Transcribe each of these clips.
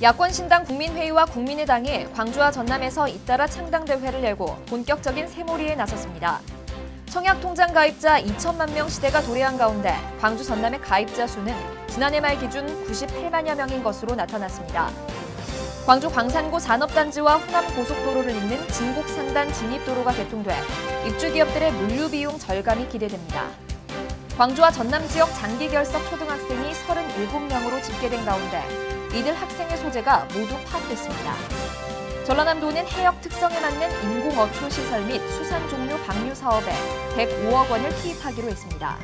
야권신당 국민회의와 국민의당이 광주와 전남에서 잇따라 창당대회를 열고 본격적인 새몰이에 나섰습니다. 청약통장 가입자 2천만 명 시대가 도래한 가운데 광주 전남의 가입자 수는 지난해 말 기준 98만여 명인 것으로 나타났습니다. 광주 광산구 산업단지와 호남고속도로를 잇는 진곡산단 진입도로가 개통돼 입주기업들의 물류비용 절감이 기대됩니다. 광주와 전남 지역 장기결석 초등학생이 37명으로 집계된 가운데 이들 학생의 소재가 모두 파악됐습니다. 전라남도는 해역 특성에 맞는 인공어초 시설 및 수산 종류 방류 사업에 105억 원을 투입하기로 했습니다.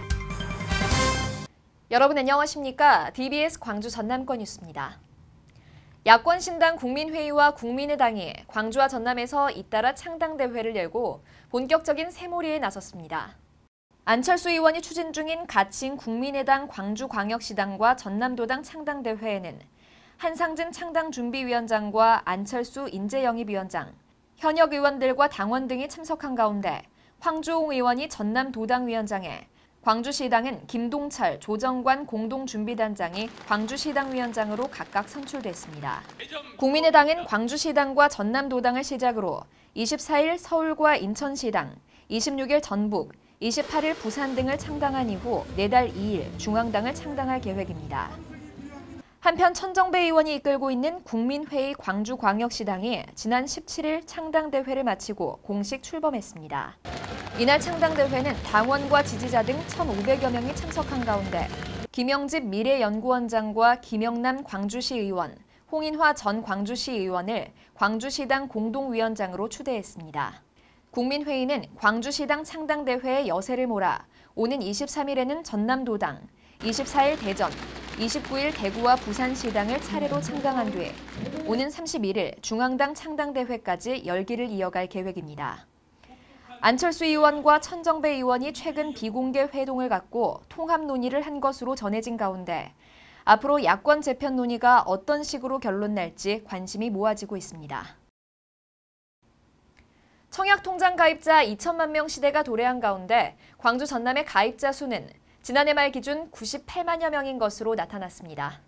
여러분 안녕하십니까? DBS 광주 전남권 뉴스입니다. 야권신당 국민회의와 국민의당이 광주와 전남에서 잇따라 창당대회를 열고 본격적인 새몰이에 나섰습니다. 안철수 의원이 추진 중인 가칭 국민의당 광주광역시당과 전남도당 창당대회에는 한상진 창당준비위원장과 안철수 인재영입위원장, 현역 의원들과 당원 등이 참석한 가운데 황주홍 의원이 전남도당위원장에 광주시당은 김동철, 조정관 공동준비단장이 광주시당위원장으로 각각 선출됐습니다. 국민의당은 광주시당과 전남도당을 시작으로 24일 서울과 인천시당, 26일 전북, 28일 부산 등을 창당한 이후 내달 2일 중앙당을 창당할 계획입니다. 한편 천정배 의원이 이끌고 있는 국민회의 광주광역시당이 지난 17일 창당대회를 마치고 공식 출범했습니다. 이날 창당대회는 당원과 지지자 등 1,500여 명이 참석한 가운데 김영집 미래연구원장과 김영남 광주시 의원, 홍인화 전 광주시 의원을 광주시당 공동위원장으로 추대했습니다. 국민회의는 광주시당 창당대회의 여세를 몰아 오는 23일에는 전남도당, 24일 대전, 29일 대구와 부산시당을 차례로 창당한 뒤 오는 31일 중앙당 창당대회까지 열기를 이어갈 계획입니다. 안철수 의원과 천정배 의원이 최근 비공개 회동을 갖고 통합 논의를 한 것으로 전해진 가운데 앞으로 야권 재편 논의가 어떤 식으로 결론날지 관심이 모아지고 있습니다. 청약통장 가입자 2천만 명 시대가 도래한 가운데 광주 전남의 가입자 수는 지난해 말 기준 98만여 명인 것으로 나타났습니다.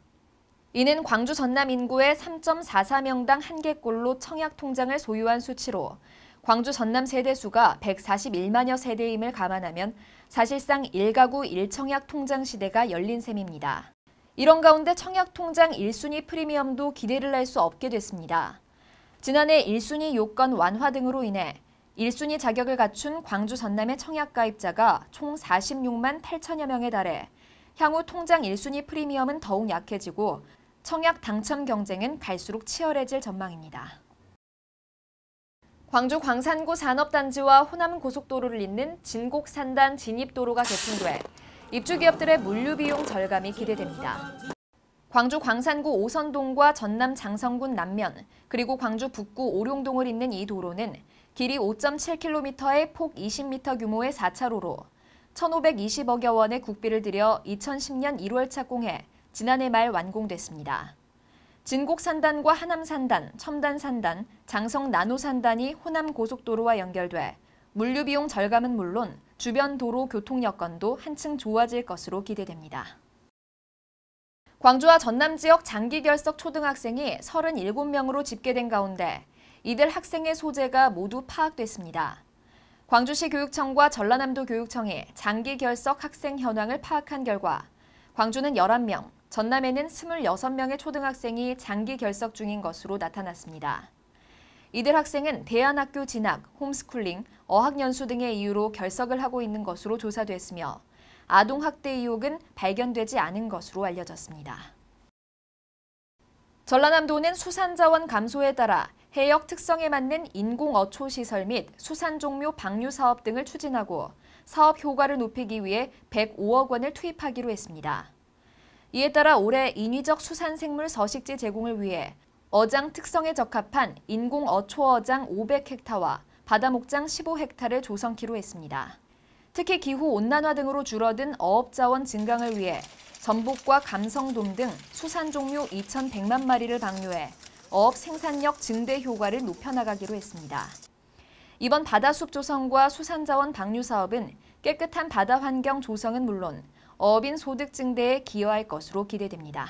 이는 광주 전남 인구의 3.44명당 1개꼴로 청약통장을 소유한 수치로 광주 전남 세대수가 141만여 세대임을 감안하면 사실상 1가구 1청약 통장 시대가 열린 셈입니다. 이런 가운데 청약통장 1순위 프리미엄도 기대를 할 수 없게 됐습니다. 지난해 1순위 요건 완화 등으로 인해 1순위 자격을 갖춘 광주 전남의 청약 가입자가 총 46만 8천여 명에 달해 향후 통장 1순위 프리미엄은 더욱 약해지고 청약 당첨 경쟁은 갈수록 치열해질 전망입니다. 광주 광산구 산업단지와 호남고속도로를 잇는 진곡산단 진입도로가 개통돼 입주기업들의 물류비용 절감이 기대됩니다. 광주 광산구 오선동과 전남 장성군 남면, 그리고 광주 북구 오룡동을 잇는 이 도로는 길이 5.7km에 폭 20m 규모의 4차로로 1,520억여 원의 국비를 들여 2010년 1월 착공해 지난해 말 완공됐습니다. 진곡산단과 하남산단, 첨단산단, 장성나노산단이 호남고속도로와 연결돼 물류비용 절감은 물론 주변 도로 교통 여건도 한층 좋아질 것으로 기대됩니다. 광주와 전남 지역 장기결석 초등학생이 37명으로 집계된 가운데 이들 학생의 소재가 모두 파악됐습니다. 광주시 교육청과 전라남도 교육청이 장기결석 학생 현황을 파악한 결과 광주는 11명, 전남에는 26명의 초등학생이 장기결석 중인 것으로 나타났습니다. 이들 학생은 대안학교 진학, 홈스쿨링, 어학연수 등의 이유로 결석을 하고 있는 것으로 조사됐으며 아동학대 의혹은 발견되지 않은 것으로 알려졌습니다. 전라남도는 수산자원 감소에 따라 해역 특성에 맞는 인공어초 시설 및 수산 종묘 방류 사업 등을 추진하고 사업 효과를 높이기 위해 105억 원을 투입하기로 했습니다. 이에 따라 올해 인위적 수산생물 서식지 제공을 위해 어장 특성에 적합한 인공어초어장 500헥타와 바다목장 15헥타를 조성키로 했습니다. 특히 기후온난화 등으로 줄어든 어업자원 증강을 위해 전복과 감성돔 등 수산 종류 2,100만 마리를 방류해 어업 생산력 증대 효과를 높여나가기로 했습니다. 이번 바다숲 조성과 수산자원 방류 사업은 깨끗한 바다 환경 조성은 물론 어업인 소득 증대에 기여할 것으로 기대됩니다.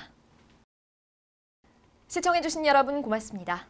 시청해주신 여러분 고맙습니다.